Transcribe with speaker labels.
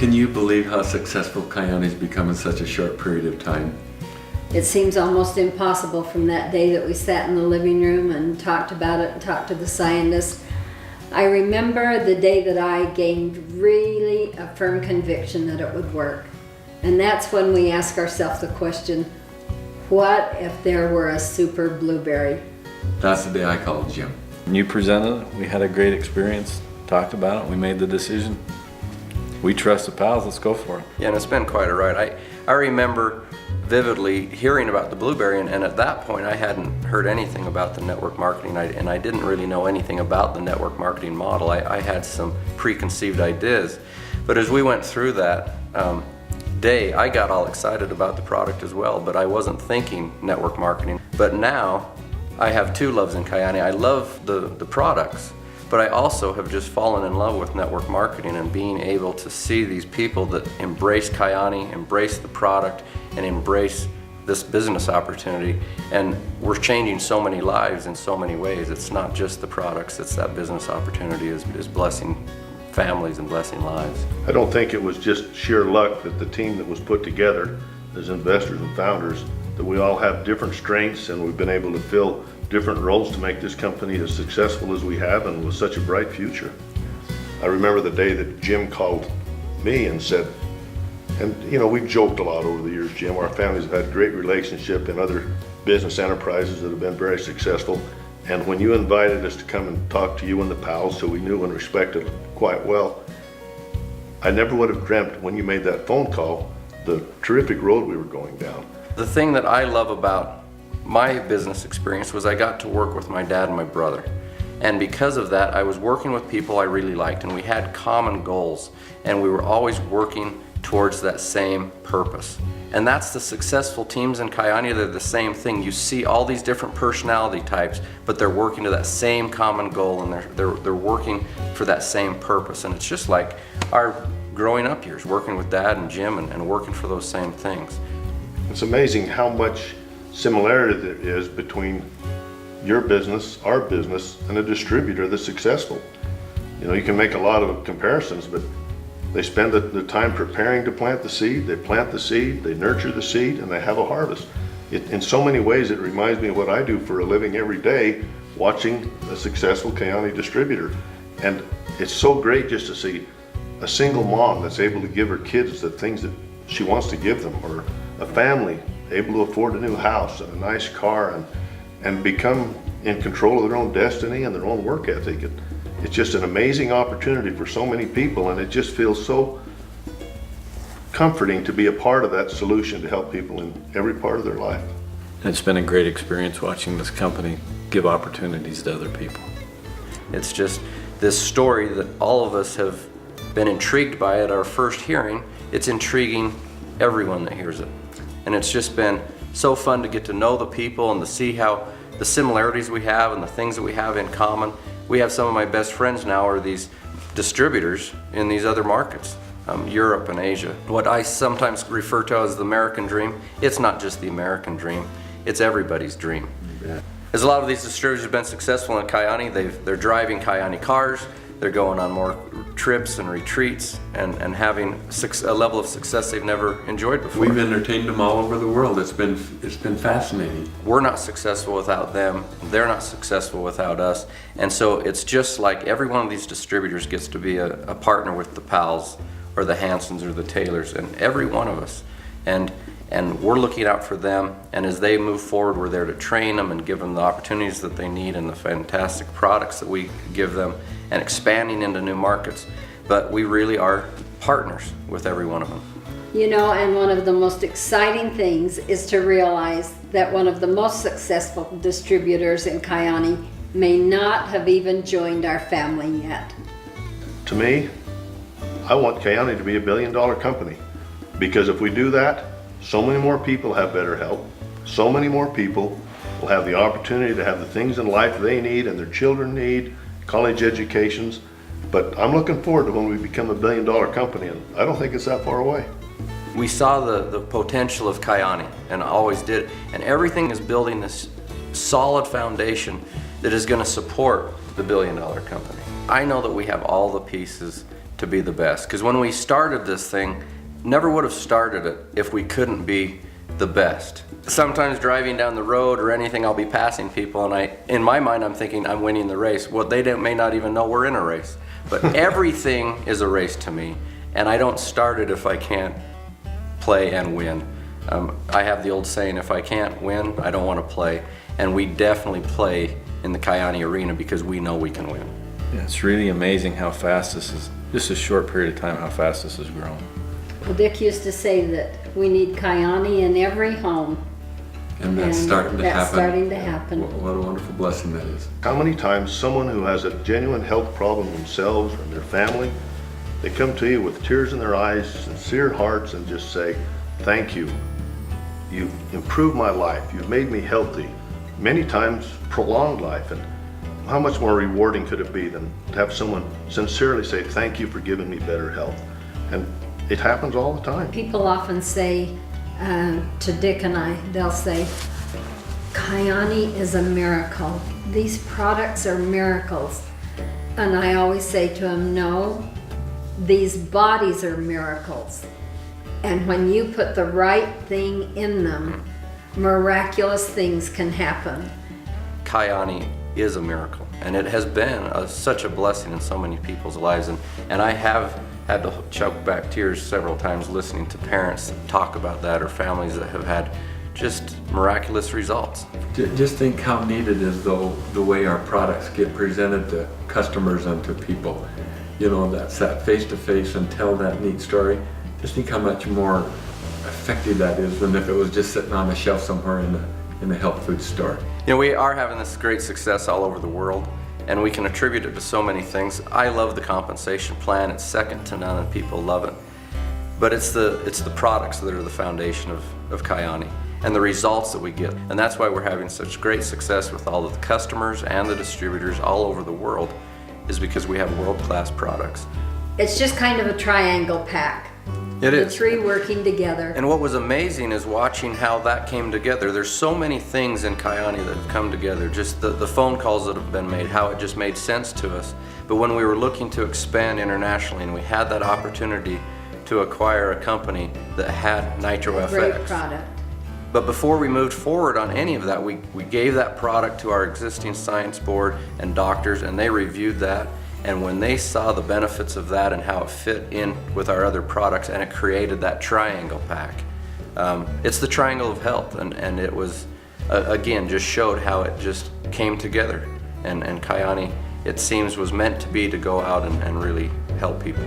Speaker 1: Can you believe how successful Kyani's become in such a short period of time?
Speaker 2: It seems almost impossible from that day that we sat in the living room and talked about it and talked to the scientists. I remember the day that I gained really a firm conviction that it would work. And that's when we ask ourselves the question, what if there were a super blueberry?
Speaker 1: That's the day I called Jim.
Speaker 3: You presented it, we had a great experience, talked about it, we made the decision. We trust the pals, let's go for it.
Speaker 4: Yeah, and it's been quite a ride. I remember vividly hearing about the blueberry, and at that point I hadn't heard anything about the network marketing, and I didn't really know anything about the network marketing model. I had some preconceived ideas. But as we went through that day, I got all excited about the product as well, but I wasn't thinking network marketing. But now, I have two loves in Kyani. I love the products, but I also have just fallen in love with network marketing and being able to see these people that embrace Kyani, embrace the product, and embrace this business opportunity. And we're changing so many lives in so many ways. It's not just the products, it's that business opportunity is blessing families and blessing lives.
Speaker 5: I don't think it was just sheer luck that the team that was put together as investors and founders, that we all have different strengths and we've been able to fill different roles to make this company as successful as we have and with such a bright future. I remember the day that Jim called me and said, and you know, we've joked a lot over the years, Jim, our families have had great relationship in other business enterprises that have been very successful. And when you invited us to come and talk to you and the pals, so we knew and respected quite well, I never would have dreamt when you made that phone call the terrific road we were going down.
Speaker 4: The thing that I love about my business experience was I got to work with my dad and my brother. And because of that, I was working with people I really liked, and we had common goals, and we were always working towards that same purpose. And that's the successful teams in Kyani. They're the same thing. You see all these different personality types, but they're working to that same common goal, and they're working for that same purpose. And it's just like our growing up years, working with Dad and Jim and working for those same things.
Speaker 5: It's amazing how much similarity there is between your business, our business, and a distributor that's successful. You know, you can make a lot of comparisons, but they spend the time preparing to plant the seed, they plant the seed, they nurture the seed, and they have a harvest. In so many ways, it reminds me of what I do for a living every day, watching a successful Kyani distributor. And it's so great just to see a single mom that's able to give her kids the things that she wants to give them, or a family able to afford a new house and a nice car and become in control of their own destiny and their own work ethic. It's just an amazing opportunity for so many people, and it just feels so comforting to be a part of that solution to help people in every part of their life.
Speaker 3: It's been a great experience watching this company give opportunities to other people.
Speaker 4: It's just this story that all of us have been intrigued by at our first hearing. It's intriguing everyone that hears it. And it's just been so fun to get to know the people and to see how the similarities we have and the things that we have in common. We have some of my best friends now are these distributors in these other markets, Europe and Asia. What I sometimes refer to as the American dream, it's not just the American dream, it's everybody's dream. Yeah. As a lot of these distributors have been successful in Kyani, they're driving Kyani cars, they're going on more trips and retreats and having a level of success they've never enjoyed before.
Speaker 1: We've entertained them all over the world. It's been fascinating.
Speaker 4: We're not successful without them. They're not successful without us. And so it's just like every one of these distributors gets to be a partner with the Pals or the Hansons or the Taylors, and every one of us. And we're looking out for them, and as they move forward, we're there to train them and give them the opportunities that they need and the fantastic products that we give them, and expanding into new markets. But we really are partners with every one of them.
Speaker 2: You know, and one of the most exciting things is to realize that one of the most successful distributors in Kyani may not have even joined our family yet.
Speaker 5: To me, I want Kyani to be $1 billion company, because if we do that, so many more people have better health, so many more people will have the opportunity to have the things in life they need and their children need, college educations. But I'm looking forward to when we become $1 billion company, and I don't think it's that far away.
Speaker 4: We saw the potential of Kyani, and always did, and everything is building this solid foundation that is going to support the $1 billion company. I know that we have all the pieces to be the best. Because when we started this thing, never would have started it if we couldn't be the best. Sometimes driving down the road or anything, I'll be passing people, and in my mind, I'm thinking I'm winning the race. Well, may not even know we're in a race. But everything is a race to me, and I don't start it if I can't play and win. I have the old saying, if I can't win, I don't want to play. And we definitely play in the Kyani arena because we know we can win.
Speaker 3: Yeah, it's really amazing how fast this is, just a short period of time, how fast this has grown.
Speaker 2: Well, Dick used to say that we need Kyani in every home.
Speaker 1: And that's
Speaker 2: And
Speaker 1: starting to
Speaker 2: that's
Speaker 1: happen.
Speaker 2: starting to happen.
Speaker 1: What a wonderful blessing that is.
Speaker 5: How many times someone who has a genuine health problem themselves or their family, they come to you with tears in their eyes, sincere hearts, and just say, thank you. You've improved my life. You've made me healthy. Many times prolonged life. And how much more rewarding could it be than to have someone sincerely say, thank you for giving me better health? And it happens all the time.
Speaker 2: People often say to Dick and I, they'll say, Kyani is a miracle. These products are miracles. And I always say to them, no, these bodies are miracles. And when you put the right thing in them, miraculous things can happen.
Speaker 4: Kyani is a miracle, and it has been such a blessing in so many people's lives. And I have had to choke back tears several times listening to parents talk about that, or families that have had just miraculous results.
Speaker 1: Just think how neat it is, though, the way our products get presented to customers and to people. You know, that's that face-to-face and tell that neat story. Just think how much more effective that is than if it was just sitting on a shelf somewhere in a health food store.
Speaker 4: You know, we are having this great success all over the world, and we can attribute it to so many things. I love the compensation plan. It's second to none, and people love it. But it's the products that are the foundation of Kyani and the results that we get. And that's why we're having such great success with all of the customers and the distributors all over the world, is because we have world-class products.
Speaker 2: It's just kind of a triangle pack.
Speaker 4: It
Speaker 2: The
Speaker 4: is.
Speaker 2: three working together.
Speaker 4: And what was amazing is watching how that came together. There's so many things in Kyani that have come together. Just the phone calls that have been made, how it just made sense to us. But when we were looking to expand internationally and we had that opportunity to acquire a company that had NitroFX.
Speaker 2: Great product.
Speaker 4: But before we moved forward on any of that, we gave that product to our existing science board and doctors, and they reviewed that. And when they saw the benefits of that and how it fit in with our other products, and it created that triangle pack. It's the triangle of health, and it was, again, just showed how it just came together. And Kyani, it seems, was meant to be to go out and really help people.